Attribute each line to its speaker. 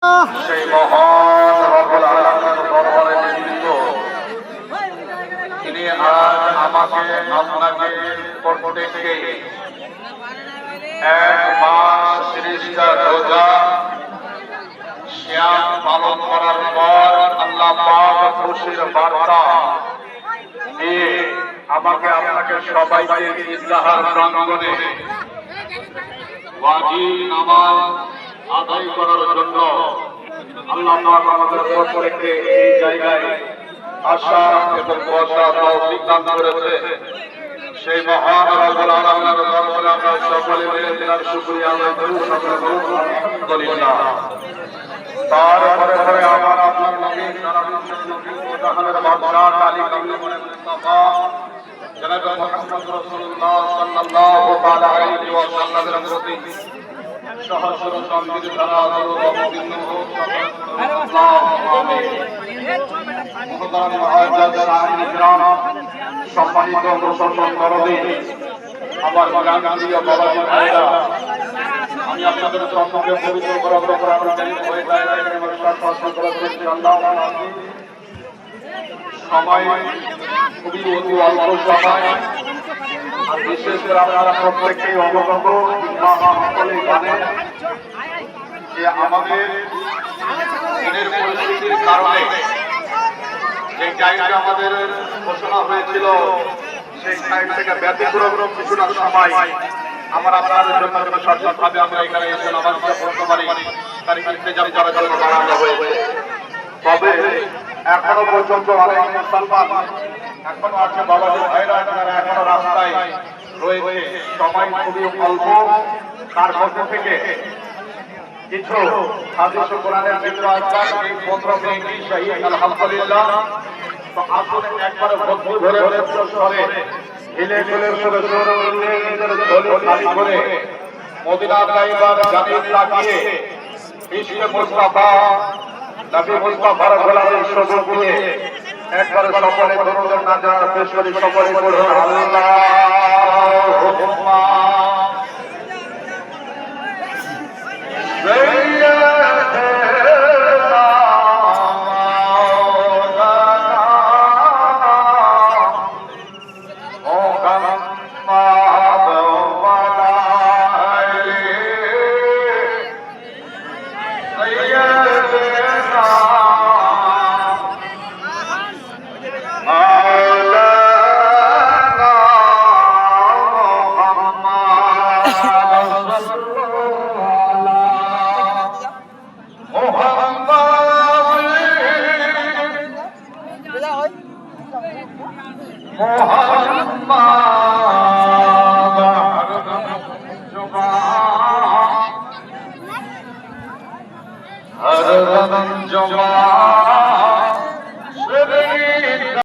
Speaker 1: সেই মহান রব্বুল আলামিনের দরবারে নিবেদিত তিনি আজ আমাকে আপনাকে প্রত্যেককে এক মাস ৩০টা রোজা সিয়াম পালন করার পর আল্লাহ পাক খুশির বার্তা দিয়ে আমাকে আপনাকে সবাইকে ঈদগাহের প্রাঙ্গণে ওয়াজিব নামাজ আদায় করার জন্য আল্লাহ পাক আমাদের প্রত্যেককে এই জায়গায় আসা এবং বসা তৌফিক দান করেছে। সেই মহান রব্বুল আলামিনের দরবারে আমরা সকলে মিলে তার শুকরিয়া আদায় করি। সকলে বলুন আলহামদুলিল্লাহ। তারপরে পরে আমার আপনার নবী সারা বিশ্বের জাহানের বাদশাহ আলী কামরুল মুস্তাফা জনাব মুহাম্মদ রাসূলুল্লাহ সাল্লাল্লাহু তাআলা আলাইহি ওয়াসাল্লামের প্রতি সহস্র সম্মিলিত ধারা দরুদ অবতীর্ণ হোক। মুহতারাম মুআজ্জাজ আমিন কিরাম, সম্মানিত মুসলমান দরদি, আমার প্রাণপ্রিয় বাবাজি ভাইরা, আমি আপনাদের সম্মুখে পবিত্র গ্রন্থ কোরআন কারীম হয়ে যায় সময় খুবই অতি অল্প সময়। আর বিশেষ করে আপনারা প্রত্যেকেই অবগত সকলেই জানেন যে আমাদের দিনের পরিস্থিতির কারণে যে টাইমটা আমাদের ঘোষণা হয়েছিল সেই টাইম থেকে ব্যতিক্রম কিছুটা সময় আমার আপনাদের জন্য সঠিকভাবে আমরা এখানে এসে নামাজটা পড়তে পারি তার ইন্তজাম করার জন্য বানানো হয়েছে। তবে এখনো পর্যন্ত অনেক মুসলমান এখনো আছে বাবাজি ভাইরা যারা এখনো রাস্তায় রয়েছে, সময় খুবই অল্প। তার মধ্যে থেকে কিছু হাদিস ও কোরআনের জিক্র আজকাল এই 15 মিনিটই শহীদ আলহামদুলিল্লাহ। তো আসলে একবারে বন্ধু ধরে স্বরে হিলে হিলে নিজের ঝোলি খালি করে মদিনা তাইবার জানিয়ে তাকিয়ে ইশকে মুস্তাফা নবী মুস্তাফার গোলামের সবুজ দিয়ে একবারে সকলে দরুদের নাজাত পেশ করি। সকলে পড়ুন আল্লাহুম্মা হরদম জমা